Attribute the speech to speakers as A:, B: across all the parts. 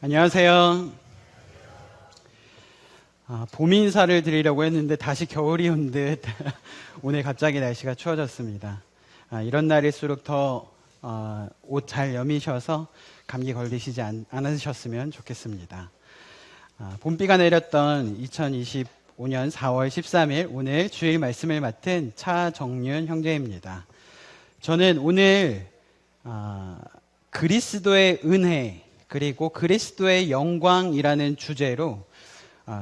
A: 안녕하세요. 봄 인사를 드리려고 했는데 다시 겨울이 온 듯 오늘 갑자기 날씨가 추워졌습니다. 이런 날일수록 더 옷 잘 여미셔서 감기 걸리시지 않으셨으면 좋겠습니다. 봄비가 내렸던 2025년 4월 13일 오늘 주일 말씀을 맡은 차정윤 형제입니다. 저는 오늘 그리스도의 은혜 그리고 그리스도의 영광이라는 주제로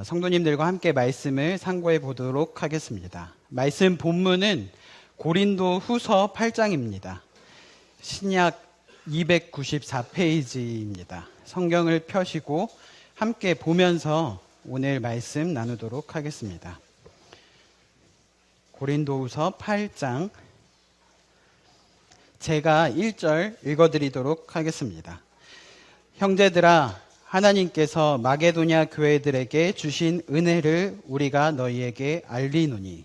A: 성도님들과 함께 말씀을 상고해 보도록 하겠습니다. 말씀 본문은 고린도 후서 8장입니다. 신약 294페이지입니다. 성경을 펴시고 함께 보면서 오늘 말씀 나누도록 하겠습니다. 고린도 후서 8장 제가 1절 읽어드리도록 하겠습니다. 형제들아, 하나님께서 마게도냐 교회들에게 주신 은혜를 우리가 너희에게 알리노니.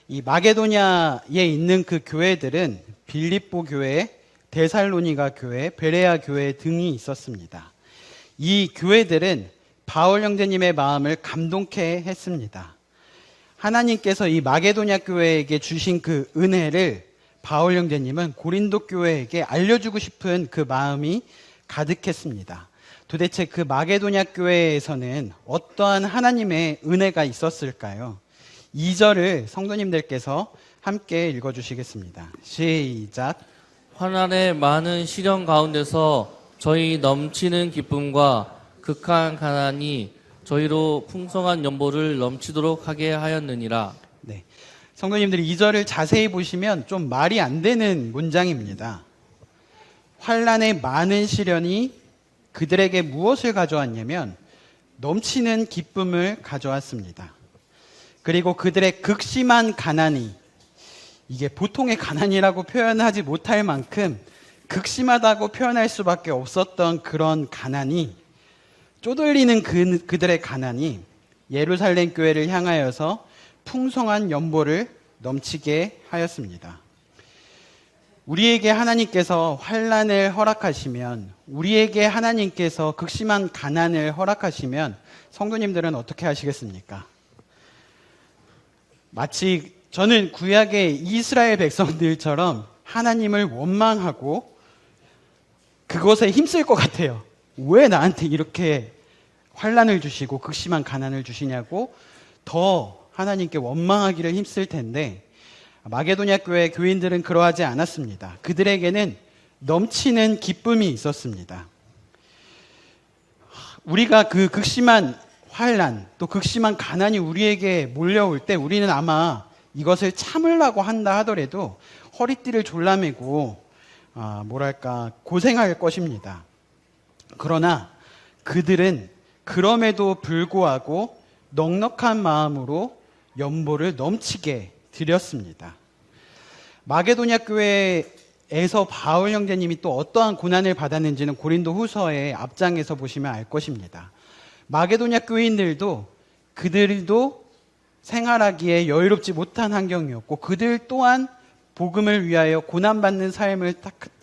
A: 이 마게도냐에 있는 그 교회들은 빌립보 교회, 데살로니가 교회, 베레아 교회 등이 있었습니다. 이 교회들은 바울 형제님의 마음을 감동케 했습니다. 하나님께서 이 마게도냐 교회에게 주신 그 은혜를 바울 형제님은 고린도 교회에게 알려주고 싶은 그 마음이 가득했습니다. 도대체 그 마게도냐 교회에서는 어떠한 하나님의 은혜가 있었을까요? 2절을 성도님들께서 함께 읽어주시겠습니다. 시작.
B: 환난의 많은 시련 가운데서 저희 넘치는 기쁨과 극한 가난이 저희로 풍성한 연보를 넘치도록 하게 하였느니라.
A: 네, 성도님들이 2절을 자세히 보시면 좀 말이 안 되는 문장입니다. 환난의 많은 시련이 그들에게 무엇을 가져왔냐면 넘치는 기쁨을 가져왔습니다. 그리고 그들의 극심한 가난이, 이게 보통의 가난이라고 표현하지 못할 만큼 극심하다고 표현할 수밖에 없었던 그런 가난이, 쪼들리는 그들의 가난이 예루살렘 교회를 향하여서 풍성한 연보를 넘치게 하였습니다. 우리에게 하나님께서 환난을 허락하시면, 우리에게 하나님께서 극심한 가난을 허락하시면 성도님들은 어떻게 하시겠습니까? 마치 저는 구약의 이스라엘 백성들처럼 하나님을 원망하고 그것에 힘쓸 것 같아요. 왜 나한테 이렇게 환난을 주시고 극심한 가난을 주시냐고 더 하나님께 원망하기를 힘쓸 텐데, 마게도냐 교회 교인들은 그러하지 않았습니다. 그들에게는 넘치는 기쁨이 있었습니다. 우리가 그 극심한 환난, 또 극심한 가난이 우리에게 몰려올 때 우리는 아마 이것을 참으려고 한다 하더라도 허리띠를 졸라매고 고생할 것입니다. 그러나 그들은 그럼에도 불구하고 넉넉한 마음으로 연보를 넘치게 드렸습니다. 마게도냐 교회에서 바울 형제님이 또 어떠한 고난을 받았는지는 고린도 후서의 앞장에서 보시면 알 것입니다. 마게도냐 교인들도 그들도 생활하기에 여유롭지 못한 환경이었고, 그들 또한 복음을 위하여 고난받는 삶을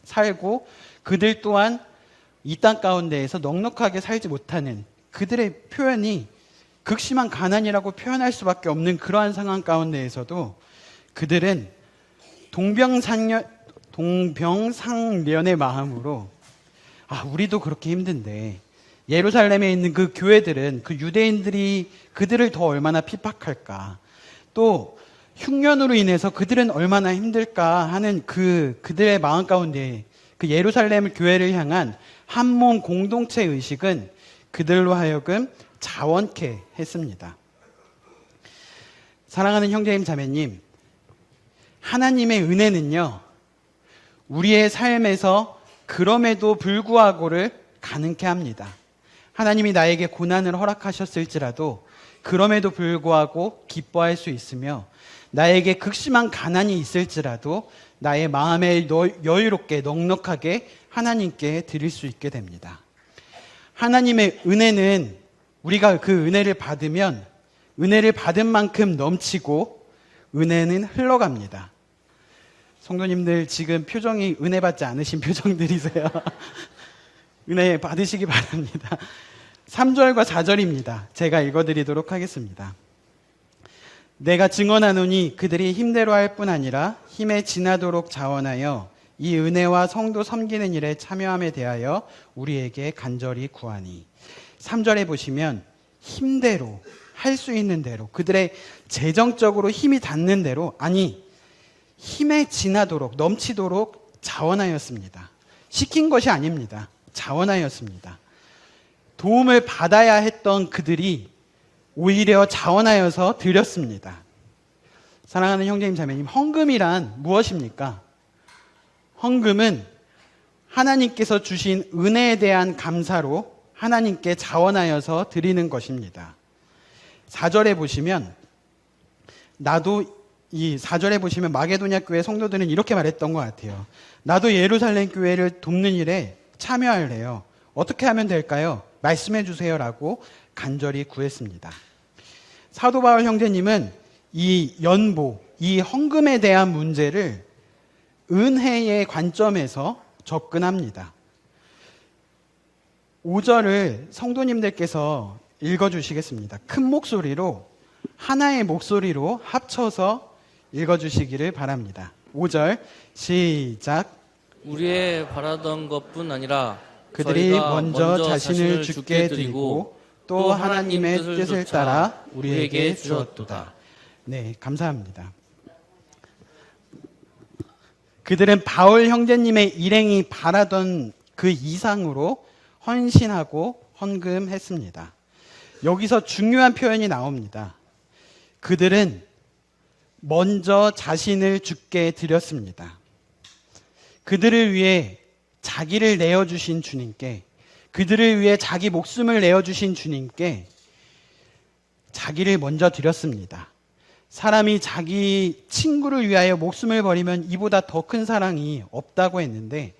A: 살고, 그들 또한 이 땅 가운데에서 넉넉하게 살지 못하는, 그들의 표현이 극심한 가난이라고 표현할 수밖에 없는 그러한 상황 가운데에서도 그들은 동병상련의 마음으로 우리도 그렇게 힘든데 예루살렘에 있는 그 교회들은, 그 유대인들이 그들을 더 얼마나 핍박할까, 또 흉년으로 인해서 그들은 얼마나 힘들까 하는 그들의 마음 가운데 그 예루살렘 교회를 향한 한몸 공동체 의식은 그들로 하여금 자원케 했습니다. 사랑하는 형제님 자매님, 하나님의 은혜는요, 우리의 삶에서 그럼에도 불구하고를 가능케 합니다. 하나님이 나에게 고난을 허락하셨을지라도 그럼에도 불구하고 기뻐할 수 있으며, 나에게 극심한 가난이 있을지라도 나의 마음에 여유롭게 넉넉하게 하나님께 드릴 수 있게 됩니다. 하나님의 은혜는 우리가 그 은혜를 받으면 은혜를 받은 만큼 넘치고 은혜는 흘러갑니다. 성도님들 지금 표정이 은혜 받지 않으신 표정들이세요. 은혜 받으시기 바랍니다. 3절과 4절입니다. 제가 읽어드리도록 하겠습니다. 내가 증언하노니 그들이 힘대로 할 뿐 아니라 힘에 지나도록 자원하여 이 은혜와 성도 섬기는 일에 참여함에 대하여 우리에게 간절히 구하니. 3절에 보시면 힘대로, 할 수 있는 대로, 그들의 재정적으로 힘이 닿는 대로, 아니 힘에 지나도록, 넘치도록 자원하였습니다. 시킨 것이 아닙니다. 자원하였습니다. 도움을 받아야 했던 그들이 오히려 자원하여서 드렸습니다. 사랑하는 형제님 자매님, 헌금이란 무엇입니까? 헌금은 하나님께서 주신 은혜에 대한 감사로 하나님께 자원하여서 드리는 것입니다. 4절에 보시면 이 4절에 보시면 마게도냐 교회 성도들은 이렇게 말했던 것 같아요. 나도 예루살렘 교회를 돕는 일에 참여할래요. 어떻게 하면 될까요? 말씀해 주세요라고 간절히 구했습니다. 사도 바울 형제님은 이 연보, 이 헌금에 대한 문제를 은혜의 관점에서 접근합니다. 5절을 성도님들께서 읽어주시겠습니다. 큰 목소리로, 하나의 목소리로 합쳐서 읽어주시기를 바랍니다. 5절 시작.
B: 우리의 바라던 것뿐 아니라
A: 그들이
B: 저희가
A: 먼저 자신을 주께 드리고 또 하나님의 뜻을 따라 우리에게 주었도다. 네, 감사합니다. 그들은 바울 형제님의 일행이 바라던 그 이상으로 헌신하고 헌금했습니다. 여기서 중요한 표현이 나옵니다. 그들은 먼저 자신을 주께 드렸습니다. 그들을 위해 자기를 내어주신 주님께, 그들을 위해 자기 목숨을 내어주신 주님께 자기를 먼저 드렸습니다. 사람이 자기 친구를 위하여 목숨을 버리면 이보다 더 큰 사랑이 없다고 했는데,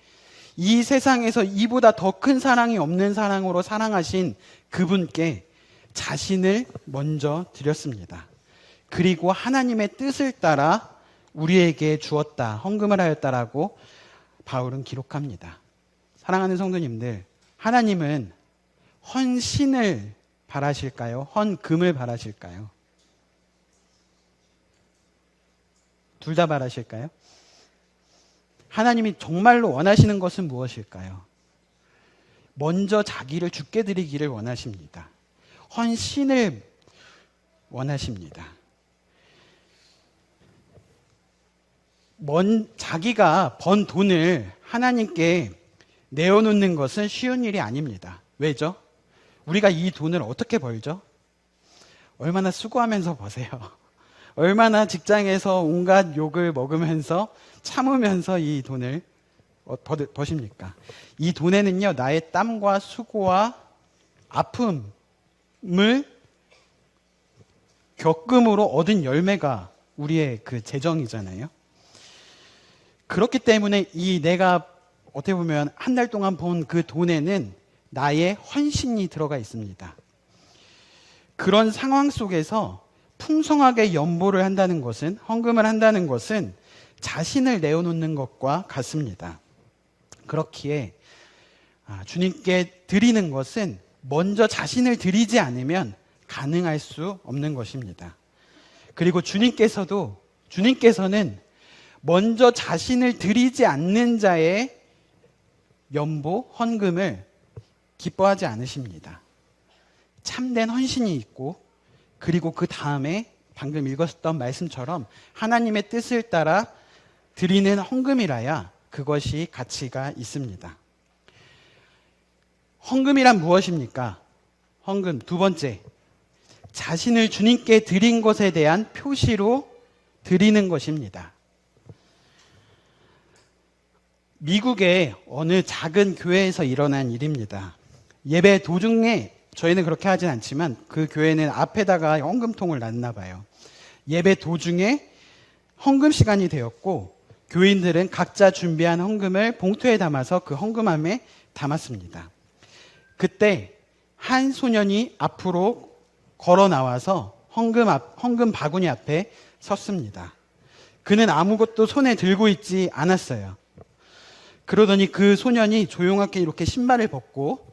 A: 이 세상에서 이보다 더 큰 사랑이 없는 사랑으로 사랑하신 그분께 자신을 먼저 드렸습니다. 그리고 하나님의 뜻을 따라 우리에게 주었다, 헌금을 하였다라고 바울은 기록합니다. 사랑하는 성도님들, 하나님은 헌신을 바라실까요? 헌금을 바라실까요? 둘 다 바라실까요? 하나님이 정말로 원하시는 것은 무엇일까요? 먼저 자기를 주께 드리기를 원하십니다. 헌신을 원하십니다. 자기가 번 돈을 하나님께 내어놓는 것은 쉬운 일이 아닙니다. 왜죠? 우리가 이 돈을 어떻게 벌죠? 얼마나 수고하면서 버세요. 얼마나 직장에서 온갖 욕을 먹으면서 참으면서 이 돈을 버십니까? 이 돈에는요, 나의 땀과 수고와 아픔을 겪음으로 얻은 열매가 우리의 그 재정이잖아요. 그렇기 때문에 내가 어떻게 보면 한 달 동안 번 그 돈에는 나의 헌신이 들어가 있습니다. 그런 상황 속에서 풍성하게 연보를 한다는 것은, 헌금을 한다는 것은 자신을 내어놓는 것과 같습니다. 그렇기에 주님께 드리는 것은 먼저 자신을 드리지 않으면 가능할 수 없는 것입니다. 그리고 주님께서는 먼저 자신을 드리지 않는 자의 연보, 헌금을 기뻐하지 않으십니다. 참된 헌신이 있고, 그리고 그 다음에 방금 읽었던 말씀처럼 하나님의 뜻을 따라 드리는 헌금이라야 그것이 가치가 있습니다. 헌금이란 무엇입니까? 헌금, 두 번째, 자신을 주님께 드린 것에 대한 표시로 드리는 것입니다. 미국의 어느 작은 교회에서 일어난 일입니다. 예배 도중에, 저희는 그렇게 하진 않지만 그 교회는 앞에다가 헌금통을 놨나 봐요. 예배 도중에 헌금 시간이 되었고, 교인들은 각자 준비한 헌금을 봉투에 담아서 그 헌금함에 담았습니다. 그때 한 소년이 앞으로 걸어 나와서 헌금 바구니 앞에 섰습니다. 그는 아무것도 손에 들고 있지 않았어요. 그러더니 그 소년이 조용하게 이렇게 신발을 벗고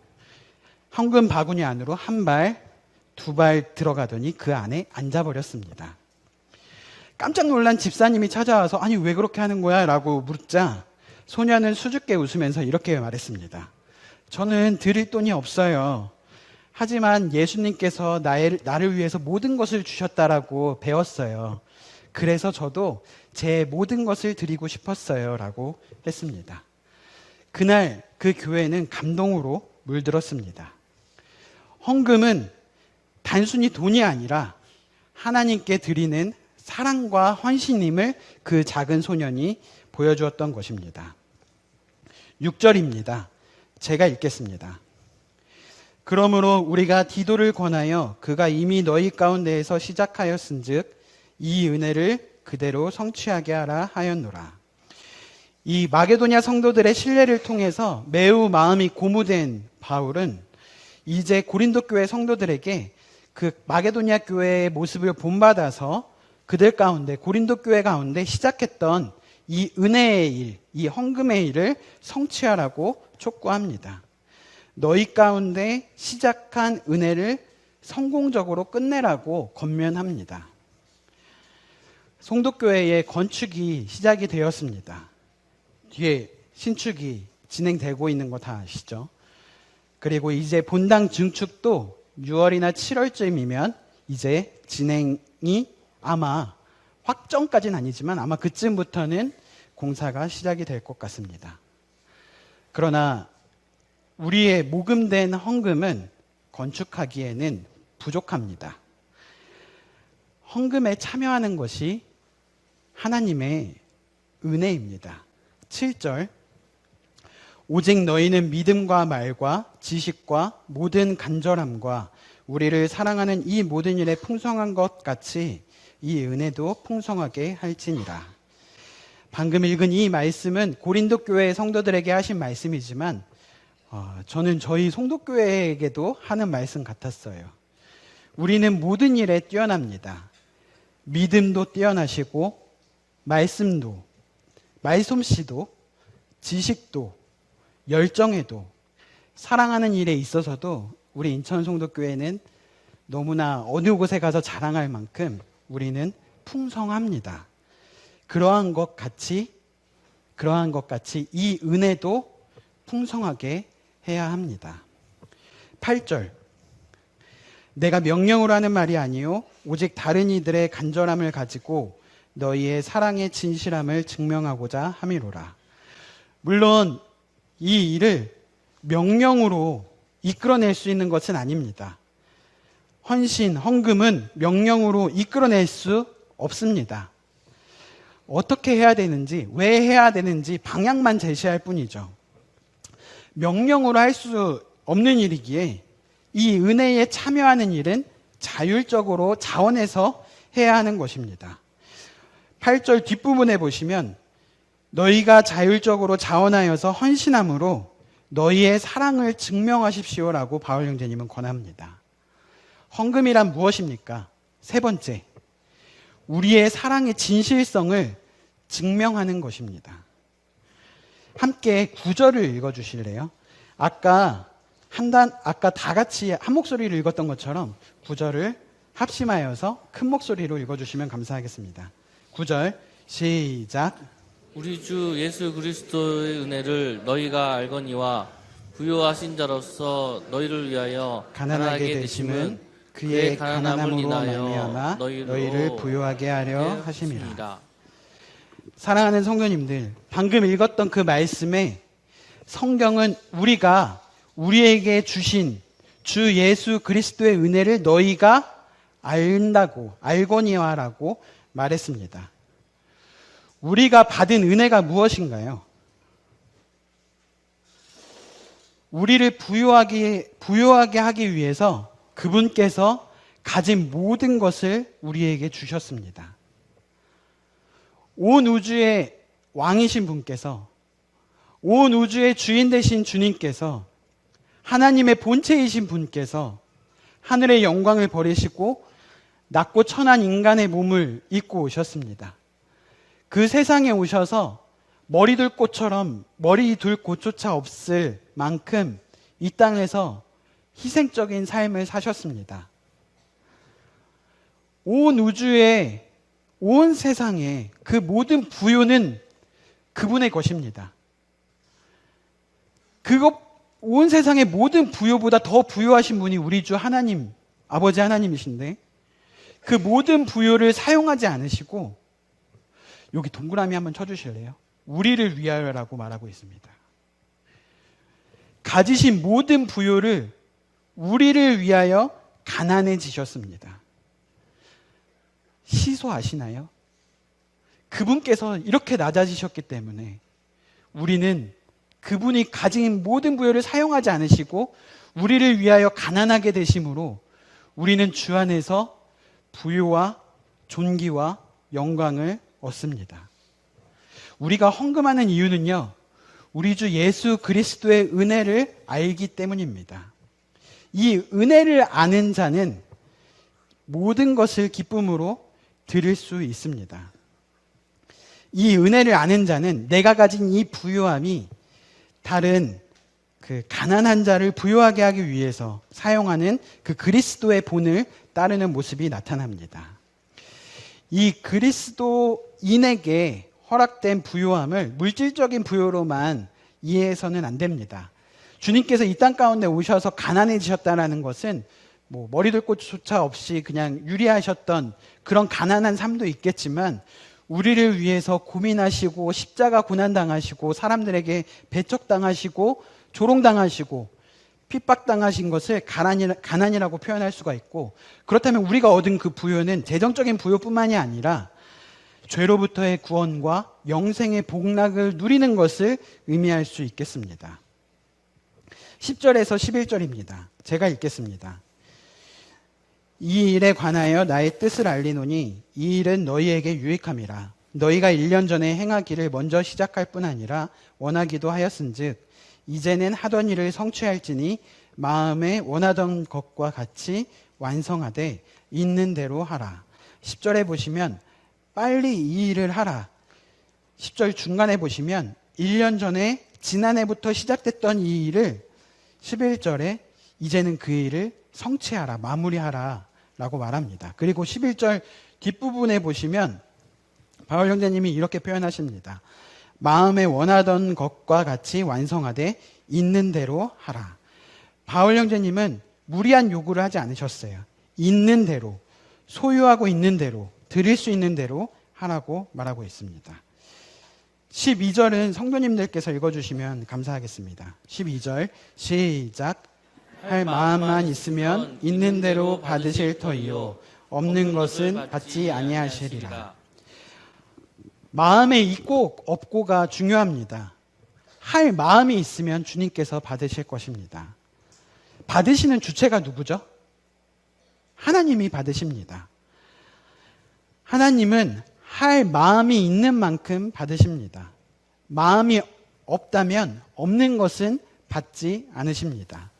A: 헌금 바구니 안으로 한 발, 두 발 들어가더니 그 안에 앉아버렸습니다. 깜짝 놀란 집사님이 찾아와서 아니 왜 그렇게 하는 거야? 라고 묻자 소년은 수줍게 웃으면서 이렇게 말했습니다. 저는 드릴 돈이 없어요. 하지만 예수님께서 나를 위해서 모든 것을 주셨다라고 배웠어요. 그래서 저도 제 모든 것을 드리고 싶었어요. 라고 했습니다. 그날 그 교회는 감동으로 물들었습니다. 헌금은 단순히 돈이 아니라 하나님께 드리는 사랑과 헌신임을 그 작은 소년이 보여주었던 것입니다. 6절입니다. 제가 읽겠습니다. 그러므로 우리가 디도를 권하여 그가 이미 너희 가운데에서 시작하였은즉 이 은혜를 그대로 성취하게 하라 하였노라. 이 마게도냐 성도들의 신뢰를 통해서 매우 마음이 고무된 바울은 이제 고린도 교회 성도들에게 그 마게도냐 교회의 모습을 본받아서 그들 가운데 고린도 교회 가운데 시작했던 이 은혜의 일, 이 헌금의 일을 성취하라고 촉구합니다. 너희 가운데 시작한 은혜를 성공적으로 끝내라고 권면합니다. 송도교회의 건축이 시작이 되었습니다. 뒤에 신축이 진행되고 있는 거 다 아시죠? 그리고 이제 본당 증축도 6월이나 7월쯤이면 이제 진행이 아마 확정까지는 아니지만 아마 그쯤부터는 공사가 시작이 될 것 같습니다. 그러나 우리의 모금된 헌금은 건축하기에는 부족합니다. 헌금에 참여하는 것이 하나님의 은혜입니다. 7절 오직 너희는 믿음과 말과 지식과 모든 간절함과 우리를 사랑하는 이 모든 일에 풍성한 것 같이 이 은혜도 풍성하게 할지니라. 방금 읽은 이 말씀은 고린도 교회 성도들에게 하신 말씀이지만 저는 저희 송도교회에게도 하는 말씀 같았어요. 우리는 모든 일에 뛰어납니다. 믿음도 뛰어나시고 말씀도, 말솜씨도, 지식도, 열정에도, 사랑하는 일에 있어서도 우리 인천 송도교회는 너무나 어느 곳에 가서 자랑할 만큼 우리는 풍성합니다. 그러한 것 같이 이 은혜도 풍성하게 해야 합니다. 8절 내가 명령으로 하는 말이 아니요 오직 다른 이들의 간절함을 가지고 너희의 사랑의 진실함을 증명하고자 함이로라. 물론 이 일을 명령으로 이끌어낼 수 있는 것은 아닙니다. 헌신, 헌금은 명령으로 이끌어낼 수 없습니다. 어떻게 해야 되는지, 왜 해야 되는지 방향만 제시할 뿐이죠. 명령으로 할 수 없는 일이기에 이 은혜에 참여하는 일은 자율적으로 자원해서 해야 하는 것입니다. 8절 뒷부분에 보시면 너희가 자율적으로 자원하여서 헌신함으로 너희의 사랑을 증명하십시오라고 바울 형제님은 권합니다. 헌금이란 무엇입니까? 세 번째, 우리의 사랑의 진실성을 증명하는 것입니다. 함께 9절을 읽어주실래요? 아까 다 같이 한 목소리로 읽었던 것처럼 9절을 합심하여서 큰 목소리로 읽어주시면 감사하겠습니다. 9절 시작.
B: 우리 주 예수 그리스도의 은혜를 너희가 알거니와 부요하신 자로서 너희를 위하여
A: 가난하게 되심은 그의 가난함으로 말미암아 너희를 부요하게 하려 하심이라. 사랑하는 성도님들, 방금 읽었던 그 말씀에 성경은 우리에게 주신 주 예수 그리스도의 은혜를 너희가 알거니와라고 말했습니다. 우리가 받은 은혜가 무엇인가요? 우리를 부요하게 하기 위해서 그분께서 가진 모든 것을 우리에게 주셨습니다. 온 우주의 왕이신 분께서, 온 우주의 주인 되신 주님께서, 하나님의 본체이신 분께서 하늘의 영광을 버리시고 낮고 천한 인간의 몸을 입고 오셨습니다. 그 세상에 오셔서 머리 둘 곳처럼 머리 둘 곳조차 없을 만큼 이 땅에서 희생적인 삶을 사셨습니다. 온 우주에, 온 세상에 그 모든 부요는 그분의 것입니다. 온 세상의 모든 부요보다 더 부요하신 분이 우리 주 하나님, 아버지 하나님이신데 그 모든 부요를 사용하지 않으시고, 여기 동그라미 한번 쳐주실래요? 우리를 위하여라고 말하고 있습니다. 가지신 모든 부요를 우리를 위하여 가난해지셨습니다. 시소하시나요? 그분께서 이렇게 낮아지셨기 때문에 우리는 그분이 가진 모든 부요를 사용하지 않으시고 우리를 위하여 가난하게 되심으로 우리는 주 안에서 부요와 존귀와 영광을 얻습니다. 우리가 헌금하는 이유는요, 우리 주 예수 그리스도의 은혜를 알기 때문입니다. 이 은혜를 아는 자는 모든 것을 기쁨으로 드릴 수 있습니다. 이 은혜를 아는 자는 내가 가진 이 부요함이 다른 그 가난한 자를 부요하게 하기 위해서 사용하는 그 그리스도의 본을 따르는 모습이 나타납니다. 이 그리스도인에게 허락된 부요함을 물질적인 부요로만 이해해서는 안 됩니다. 주님께서 이 땅 가운데 오셔서 가난해지셨다는 것은 뭐 머리 둘 곳조차 없이 그냥 유리하셨던 그런 가난한 삶도 있겠지만, 우리를 위해서 고민하시고 십자가 고난당하시고 사람들에게 배척당하시고 조롱당하시고 핍박당하신 것을 가난이라고 표현할 수가 있고, 그렇다면 우리가 얻은 그 부요는 재정적인 부요뿐만이 아니라 죄로부터의 구원과 영생의 복락을 누리는 것을 의미할 수 있겠습니다. 10절에서 11절입니다. 제가 읽겠습니다. 이 일에 관하여 나의 뜻을 알리노니 이 일은 너희에게 유익함이라. 너희가 1년 전에 행하기를 먼저 시작할 뿐 아니라 원하기도 하였은즉 이제는 하던 일을 성취할지니 마음에 원하던 것과 같이 완성하되 있는 대로 하라. 10절에 보시면 빨리 이 일을 하라. 10절 중간에 보시면 1년 전에 지난해부터 시작됐던 이 일을 11절에 이제는 그 일을 성취하라, 마무리하라 라고 말합니다. 그리고 11절 뒷부분에 보시면 바울 형제님이 이렇게 표현하십니다. 마음에 원하던 것과 같이 완성하되 있는 대로 하라. 바울 형제님은 무리한 요구를 하지 않으셨어요. 있는 대로, 소유하고 있는 대로, 드릴 수 있는 대로 하라고 말하고 있습니다. 12절은 성도님들께서 읽어주시면 감사하겠습니다. 12절 시작. 할 마음만 있으면 있는 대로 받으실 터이요 없는 것은 받지 아니하시리라. 마음에 있고 없고가 중요합니다. 할 마음이 있으면 주님께서 받으실 것입니다. 받으시는 주체가 누구죠? 하나님이 받으십니다. 하나님은 할 마음이 있는 만큼 받으십니다. 마음이 없다면 없는 것은 받지 않으십니다.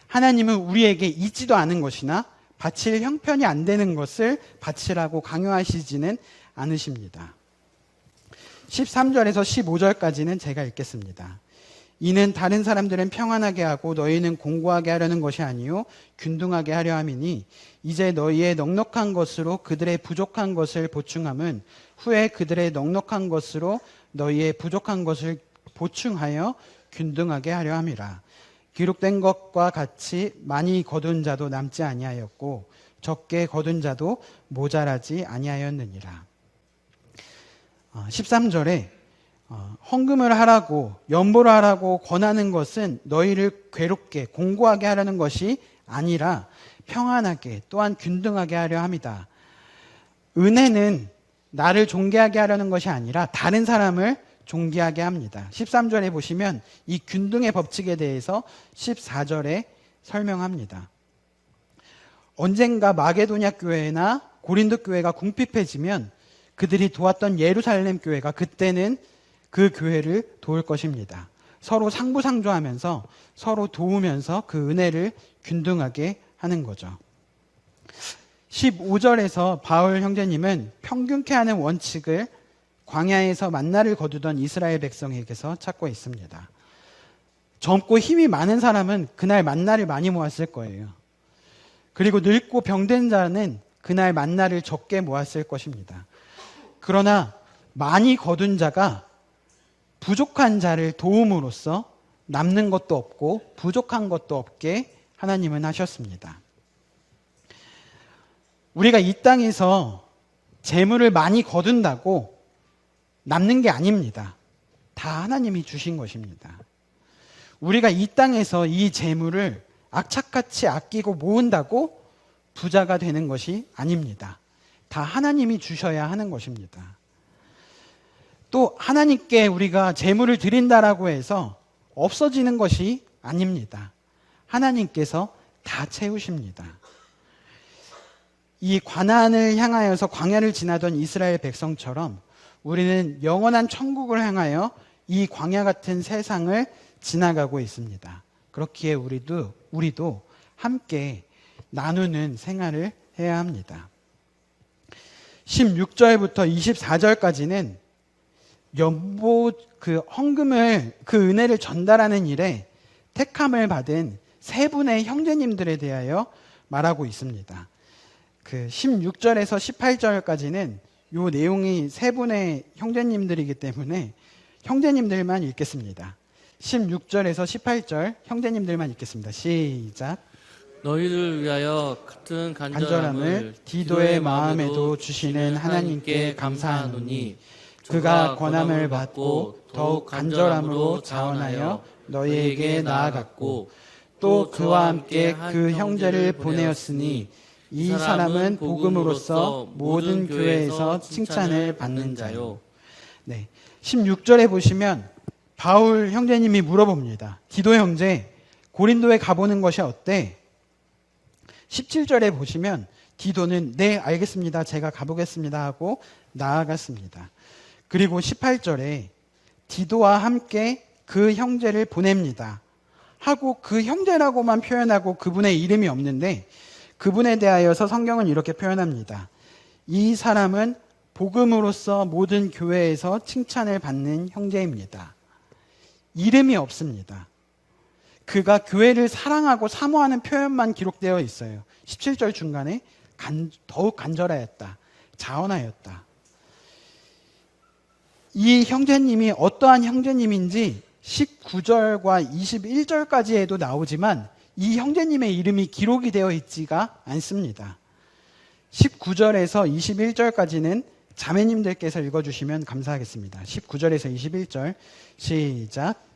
A: 하나님은 우리에게 있지도 않은 것이나 바칠 형편이 안 되는 것을 바치라고 강요하시지는 않으십니다. 13절에서 15절까지는 제가 읽겠습니다. 이는 다른 사람들은 평안하게 하고 너희는 공고하게 하려는 것이 아니요 균등하게 하려 함이니 이제 너희의 넉넉한 것으로 그들의 부족한 것을 보충함은 후에 그들의 넉넉한 것으로 너희의 부족한 것을 보충하여 균등하게 하려 함이라. 기록된 것과 같이 많이 거둔 자도 남지 아니하였고 적게 거둔 자도 모자라지 아니하였느니라. 13절에 헌금을 하라고 연보를 하라고 권하는 것은 너희를 괴롭게 공고하게 하려는 것이 아니라 평안하게 또한 균등하게 하려 함이다. 은혜는 나를 존귀하게 하려는 것이 아니라 다른 사람을 존귀하게 합니다. 13절에 보시면 이 균등의 법칙에 대해서 14절에 설명합니다. 언젠가 마게도냐 교회나 고린도 교회가 궁핍해지면 그들이 도왔던 예루살렘 교회가 그때는 그 교회를 도울 것입니다. 서로 상부상조하면서 서로 도우면서 그 은혜를 균등하게 하는 거죠. 15절에서 바울 형제님은 평균케 하는 원칙을 광야에서 만나를 거두던 이스라엘 백성에게서 찾고 있습니다. 젊고 힘이 많은 사람은 그날 만나를 많이 모았을 거예요. 그리고 늙고 병든 자는 그날 만나를 적게 모았을 것입니다. 그러나 많이 거둔 자가 부족한 자를 도움으로써 남는 것도 없고 부족한 것도 없게 하나님은 하셨습니다. 우리가 이 땅에서 재물을 많이 거둔다고 남는 게 아닙니다. 다 하나님이 주신 것입니다. 우리가 이 땅에서 이 재물을 악착같이 아끼고 모은다고 부자가 되는 것이 아닙니다. 다 하나님이 주셔야 하는 것입니다. 또 하나님께 우리가 재물을 드린다라고 해서 없어지는 것이 아닙니다. 하나님께서 다 채우십니다. 이 가나안을 향하여서 광야를 지나던 이스라엘 백성처럼 우리는 영원한 천국을 향하여 이 광야 같은 세상을 지나가고 있습니다. 그렇기에 우리도 함께 나누는 생활을 해야 합니다. 16절부터 24절까지는 연보 헌금을 은혜를 전달하는 일에 택함을 받은 세 분의 형제님들에 대하여 말하고 있습니다. 16절에서 18절까지는 이 내용이 세 분의 형제님들이기 때문에 형제님들만 읽겠습니다. 16절에서 18절 형제님들만 읽겠습니다. 시작.
B: 너희를 위하여 같은 간절함을
A: 간절함을 디도의 마음에도 주시는 하나님께 감사하노니 그가 권함을 받고 더욱 간절함으로 자원하여 너희에게 나아갔고 또 그와 함께 그 형제를 보내었으니 이 사람은 복음으로써 모든 교회에서 칭찬을 받는 자요. 네, 16절에 보시면 바울 형제님이 물어봅니다. 디도 형제, 고린도에 가보는 것이 어때? 17절에 보시면 디도는 네, 알겠습니다. 제가 가보겠습니다 하고 나아갔습니다. 그리고 18절에 디도와 함께 그 형제를 보냅니다 하고 그 형제라고만 표현하고 그분의 이름이 없는데 그분에 대하여서 성경은 이렇게 표현합니다. 이 사람은 복음으로써 모든 교회에서 칭찬을 받는 형제입니다. 이름이 없습니다. 그가 교회를 사랑하고 사모하는 표현만 기록되어 있어요. 17절 중간에 더욱 간절하였다. 자원하였다. 이 형제님이 어떠한 형제님인지 19절과 21절까지에도 나오지만 이 형제님의 이름이 기록이 되어 있지가 않습니다. 19절에서 21절까지는 자매님들께서 읽어주시면 감사하겠습니다. 19절에서 21절 시작.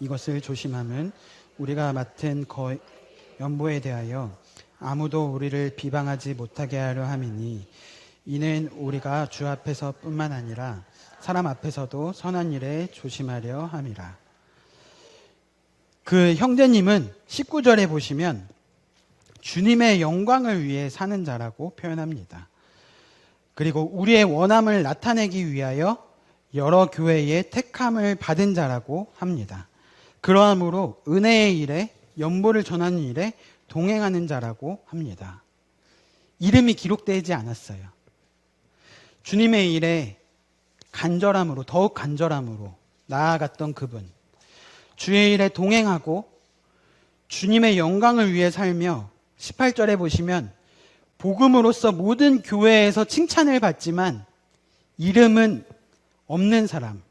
A: 이것을 조심하면 우리가 맡은 연보에 대하여 아무도 우리를 비방하지 못하게 하려 함이니 이는 우리가 주 앞에서 뿐만 아니라 사람 앞에서도 선한 일에 조심하려 함이라. 그 형제님은 19절에 보시면 주님의 영광을 위해 사는 자라고 표현합니다. 그리고 우리의 원함을 나타내기 위하여 여러 교회의 택함을 받은 자라고 합니다. 그러함으로 은혜의 일에 연보를 전하는 일에 동행하는 자라고 합니다. 이름이 기록되지 않았어요. 주님의 일에 간절함으로 더욱 간절함으로 나아갔던 그분, 주의 일에 동행하고 주님의 영광을 위해 살며 18절에 보시면 복음으로써 모든 교회에서 칭찬을 받지만 이름은 없는 사람.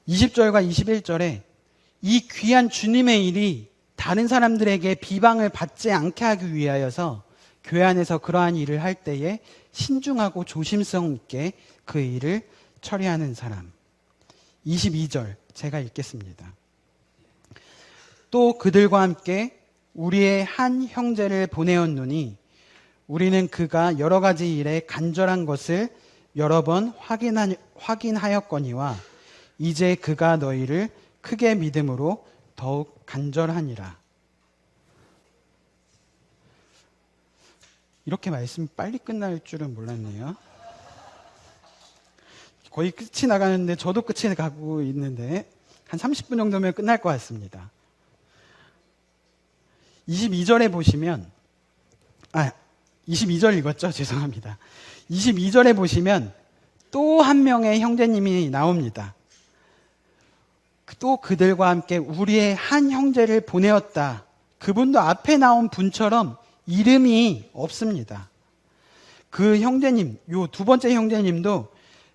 A: 20절과 21절에 이 귀한 주님의 일이 다른 사람들에게 비방을 받지 않게 하기 위하여서 교회 안에서 그러한 일을 할 때에 신중하고 조심성 있게 그 일을 처리하는 사람. 22절 제가 읽겠습니다. 또 그들과 함께 우리의 한 형제를 보내었노니 우리는 그가 여러 가지 일에 간절한 것을 여러 번 확인하였거니와 이제 그가 너희를 크게 믿음으로 더욱 간절하니라. 이렇게 말씀이 빨리 끝날 줄은 몰랐네요. 거의 끝이 나가는데 저도 끝이 가고 있는데 한 30분 정도면 끝날 것 같습니다. 22절에 보시면 22절 읽었죠? 죄송합니다. 22절에 보시면 또 한 명의 형제님이 나옵니다. 또 그들과 함께 우리의 한 형제를 보내었다. 그분도 앞에 나온 분처럼 이름이 없습니다. 그 형제님, 요 두 번째 형제님도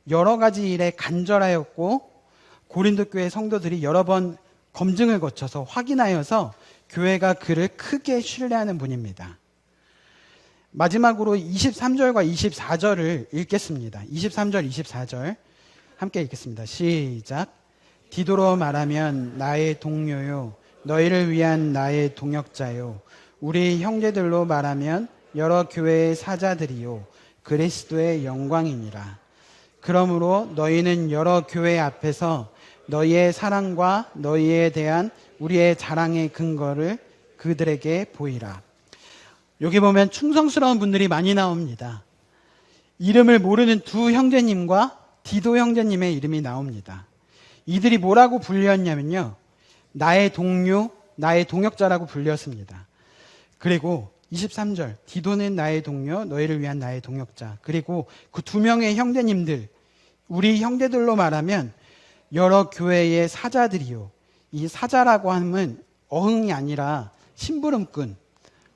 A: 여러 가지 일에 간절하였고 고린도 교회 성도들이 여러 번 검증을 거쳐서 확인하여서 교회가 그를 크게 신뢰하는 분입니다. 마지막으로 23절과 24절을 읽겠습니다. 23절, 24절 함께 읽겠습니다. 시작. 디도로 말하면 나의 동료요, 너희를 위한 나의 동역자요, 우리 형제들로 말하면 여러 교회의 사자들이요, 그리스도의 영광이니라. 그러므로 너희는 여러 교회 앞에서 너희의 사랑과 너희에 대한 우리의 자랑의 근거를 그들에게 보이라. 여기 보면 충성스러운 분들이 많이 나옵니다. 이름을 모르는 두 형제님과 디도 형제님의 이름이 나옵니다. 이들이 뭐라고 불렸냐면요, 나의 동료, 나의 동역자라고 불렸습니다. 그리고 23절, 디도는 나의 동료, 너희를 위한 나의 동역자. 그리고 그 두 명의 형제님들, 우리 형제들로 말하면 여러 교회의 사자들이요. 이 사자라고 하면 어흥이 아니라 심부름꾼,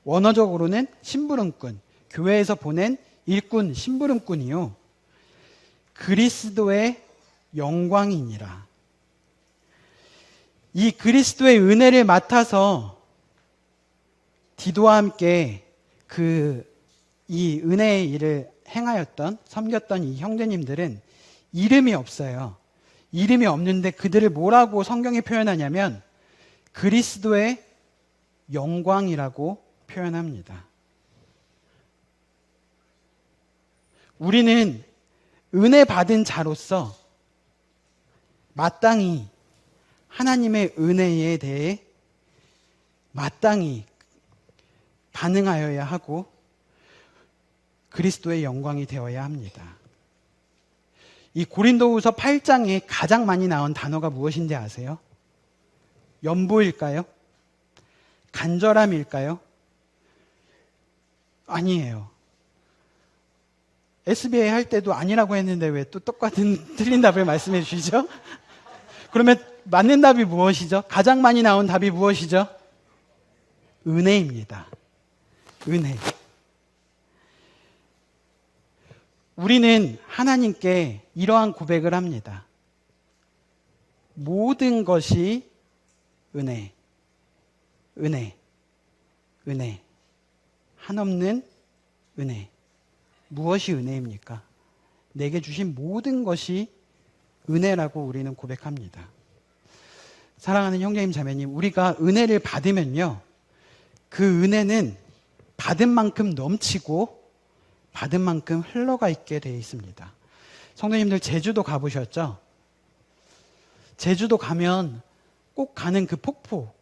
A: 원어적으로는 심부름꾼, 교회에서 보낸 일꾼, 심부름꾼이요, 그리스도의 영광이니라. 이 그리스도의 은혜를 맡아서 디도와 함께 이 은혜의 일을 행하였던, 섬겼던 이 형제님들은 이름이 없어요. 이름이 없는데 그들을 뭐라고 성경에 표현하냐면 그리스도의 영광이라고 표현합니다. 우리는 은혜 받은 자로서 마땅히 하나님의 은혜에 대해 마땅히 반응하여야 하고 그리스도의 영광이 되어야 합니다. 이 고린도후서 8장에 가장 많이 나온 단어가 무엇인지 아세요? 연보일까요? 간절함일까요? 아니에요. SBA 할 때도 아니라고 했는데 왜 또 똑같은 틀린 답을 말씀해 주시죠? 그러면 맞는 답이 무엇이죠? 가장 많이 나온 답이 무엇이죠? 은혜입니다. 은혜. 우리는 하나님께 이러한 고백을 합니다. 모든 것이 은혜, 은혜, 은혜. 한없는 은혜. 무엇이 은혜입니까? 내게 주신 모든 것이 은혜라고 우리는 고백합니다. 사랑하는 형제님 자매님, 우리가 은혜를 받으면요, 그 은혜는 받은 만큼 넘치고 받은 만큼 흘러가 있게 되어 있습니다. 성도님들 제주도 가보셨죠? 제주도 가면 꼭 가는 그 폭포,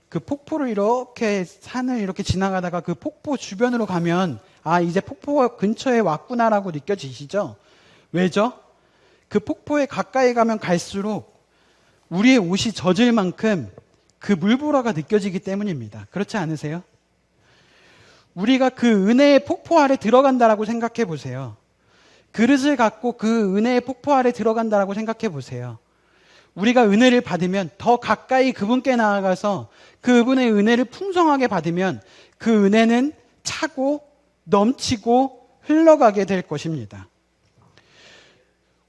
A: 그 폭포를 이렇게 산을 이렇게 지나가다가 그 폭포 주변으로 가면 아, 이제 폭포 근처에 왔구나라고 느껴지시죠? 왜죠? 그 폭포에 가까이 가면 갈수록 우리의 옷이 젖을 만큼 그 물보라가 느껴지기 때문입니다. 그렇지 않으세요? 우리가 그 은혜의 폭포 아래 들어간다라고 생각해 보세요. 그릇을 갖고 그 은혜의 폭포 아래 들어간다라고 생각해 보세요. 우리가 은혜를 받으면 더 가까이 그분께 나아가서 그분의 은혜를 풍성하게 받으면 그 은혜는 차고 넘치고 흘러가게 될 것입니다.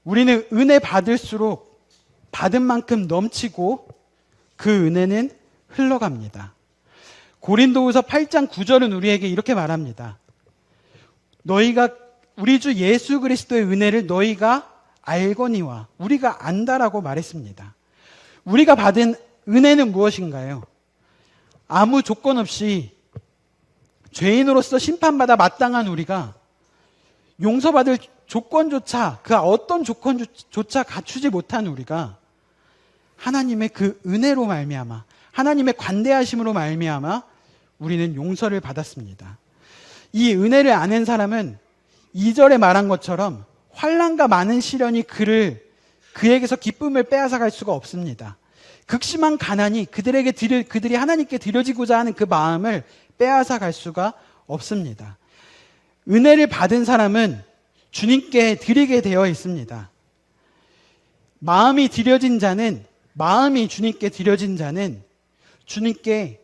A: 우리는 은혜 받을수록 받은 만큼 넘치고 그 은혜는 흘러갑니다. 고린도후서 8장 9절은 우리에게 이렇게 말합니다. 너희가 우리 주 예수 그리스도의 은혜를 너희가 알거니와, 우리가 안다라고 말했습니다. 우리가 받은 은혜는 무엇인가요? 아무 조건 없이 죄인으로서 심판받아 마땅한 우리가 용서받을 조건조차, 그 어떤 조건조차 갖추지 못한 우리가 하나님의 그 은혜로 말미암아, 하나님의 관대하심으로 말미암아 우리는 용서를 받았습니다. 이 은혜를 아는 사람은 2절에 말한 것처럼 환난과 많은 시련이 그에게서 기쁨을 빼앗아갈 수가 없습니다. 극심한 가난이 그들이 하나님께 드려지고자 하는 그 마음을 빼앗아갈 수가 없습니다. 은혜를 받은 사람은 주님께 드리게 되어 있습니다. 마음이 주님께 드려진 자는 주님께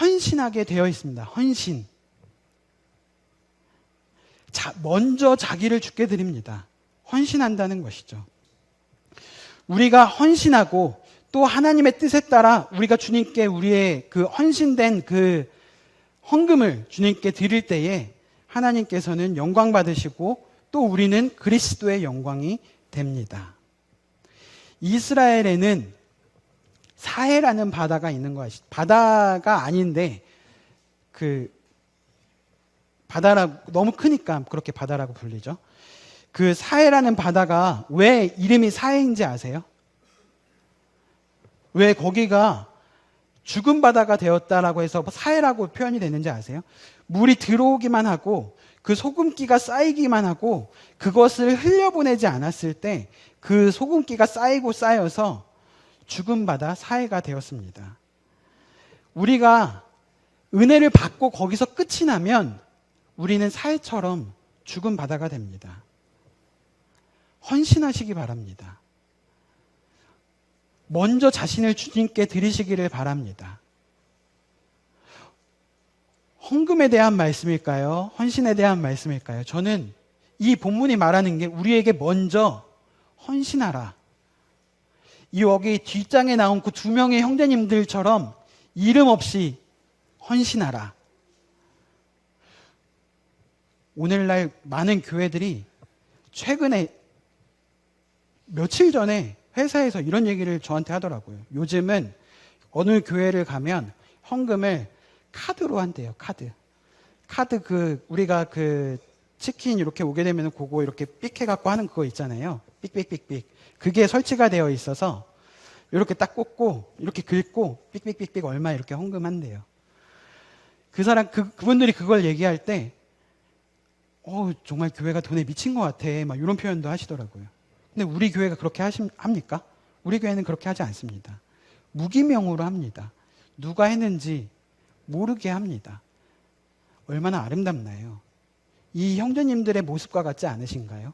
A: 헌신하게 되어 있습니다. 헌신. 먼저 자기를 주께 드립니다. 헌신한다는 것이죠. 우리가 헌신하고 또 하나님의 뜻에 따라 우리가 주님께 우리의 그 헌신된 그 헌금을 주님께 드릴 때에 하나님께서는 영광 받으시고 또 우리는 그리스도의 영광이 됩니다. 이스라엘에는 사해라는 바다가 있는 것이 바다가 아닌데 너무 크니까 그렇게 바다라고 불리죠. 그 사해라는 바다가 왜 이름이 사해인지 아세요? 왜 거기가 죽은 바다가 되었다라고 해서 사해라고 표현이 되는지 아세요? 물이 들어오기만 하고 그 소금기가 쌓이기만 하고 그것을 흘려보내지 않았을 때 그 소금기가 쌓이고 쌓여서 죽은 바다 사해가 되었습니다. 우리가 은혜를 받고 거기서 끝이 나면 우리는 사해처럼 죽은 바다가 됩니다. 헌신하시기 바랍니다. 먼저 자신을 주님께 드리시기를 바랍니다. 헌금에 대한 말씀일까요? 헌신에 대한 말씀일까요? 저는 이 본문이 말하는 게 우리에게 먼저 헌신하라. 여기 뒷장에 나온 그 두 명의 형제님들처럼 이름 없이 헌신하라. 오늘날 많은 교회들이 최근에 며칠 전에 회사에서 이런 얘기를 저한테 하더라고요. 요즘은 어느 교회를 가면 헌금을 카드로 한대요. 카드 우리가 치킨 이렇게 오게 되면 그거 이렇게 삑 해갖고 하는 그거 있잖아요. 삑삑삑삑. 그게 설치가 되어 있어서 이렇게 딱 꽂고 이렇게 긁고 삑삑삑삑 얼마 이렇게 헌금한대요. 그분들이 그걸 얘기할 때 정말 교회가 돈에 미친 것 같아. 막 이런 표현도 하시더라고요. 근데 우리 교회가 그렇게 합니까? 우리 교회는 그렇게 하지 않습니다. 무기명으로 합니다. 누가 했는지 모르게 합니다. 얼마나 아름답나요? 이 형제님들의 모습과 같지 않으신가요?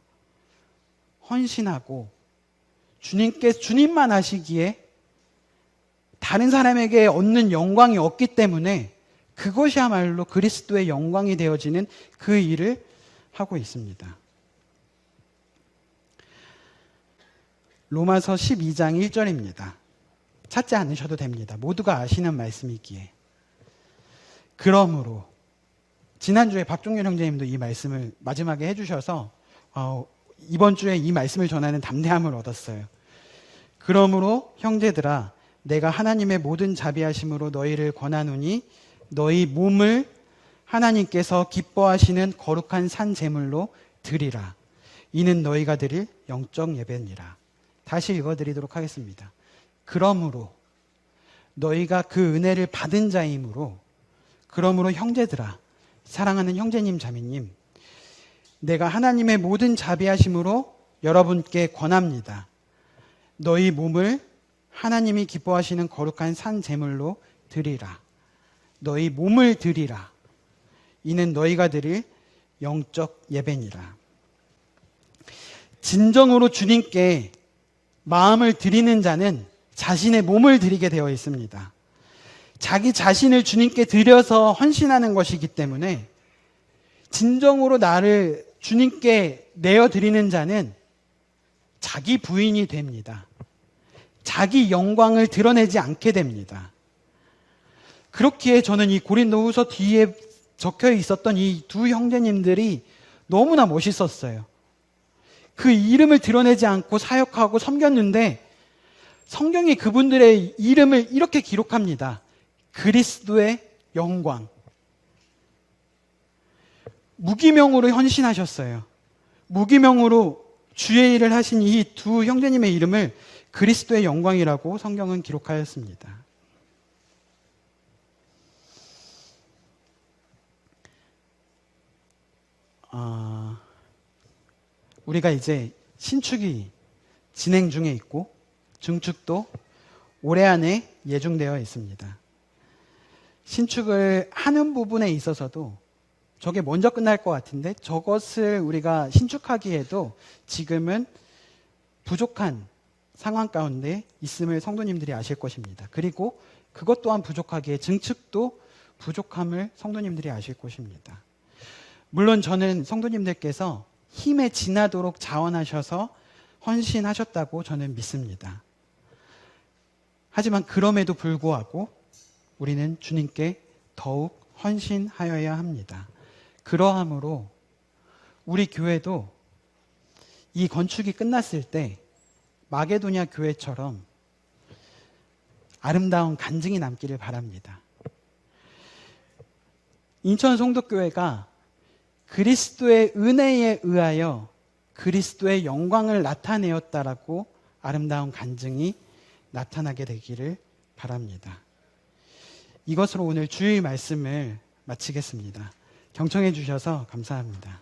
A: 헌신하고 주님만 하시기에 다른 사람에게 얻는 영광이 없기 때문에 그것이야말로 그리스도의 영광이 되어지는 그 일을 하고 있습니다. 로마서 12장 1절입니다. 찾지 않으셔도 됩니다. 모두가 아시는 말씀이기에. 그러므로 지난주에 박종렬 형제님도 이 말씀을 마지막에 해주셔서 이번 주에 이 말씀을 전하는 담대함을 얻었어요. 그러므로 형제들아 내가 하나님의 모든 자비하심으로 너희를 권하노니 너희 몸을 하나님께서 기뻐하시는 거룩한 산 제물로 드리라. 이는 너희가 드릴 영적 예배니라. 다시 읽어드리도록 하겠습니다. 그러므로 너희가 그 은혜를 받은 자이므로 그러므로 형제들아 사랑하는 형제님 자매님 내가 하나님의 모든 자비하심으로 여러분께 권합니다. 너희 몸을 하나님이 기뻐하시는 거룩한 산 제물로 드리라. 너희 몸을 드리라. 이는 너희가 드릴 영적 예배니라. 진정으로 주님께 마음을 드리는 자는 자신의 몸을 드리게 되어 있습니다. 자기 자신을 주님께 드려서 헌신하는 것이기 때문에 진정으로 나를 주님께 내어드리는 자는 자기 부인이 됩니다. 자기 영광을 드러내지 않게 됩니다. 그렇기에 저는 이 고린도후서 뒤에 적혀 있었던 이 두 형제님들이 너무나 멋있었어요. 그 이름을 드러내지 않고 사역하고 섬겼는데 성경이 그분들의 이름을 이렇게 기록합니다. 그리스도의 영광. 무기명으로 헌신하셨어요. 무기명으로 주의 일을 하신 이 두 형제님의 이름을 그리스도의 영광이라고 성경은 기록하였습니다. 우리가 이제 신축이 진행 중에 있고 증축도 올해 안에 예정되어 있습니다. 신축을 하는 부분에 있어서도 저게 먼저 끝날 것 같은데 저것을 우리가 신축하기에도 지금은 부족한 상황 가운데 있음을 성도님들이 아실 것입니다. 그리고 그것 또한 부족하기에 증축도 부족함을 성도님들이 아실 것입니다. 물론 저는 성도님들께서 힘에 지나도록 자원하셔서 헌신하셨다고 저는 믿습니다. 하지만 그럼에도 불구하고 우리는 주님께 더욱 헌신하여야 합니다. 그러함으로 우리 교회도 이 건축이 끝났을 때 마게도냐 교회처럼 아름다운 간증이 남기를 바랍니다. 인천 송도교회가 그리스도의 은혜에 의하여 그리스도의 영광을 나타내었다라고 아름다운 간증이 나타나게 되기를 바랍니다. 이것으로 오늘 주일 말씀을 마치겠습니다. 경청해 주셔서 감사합니다.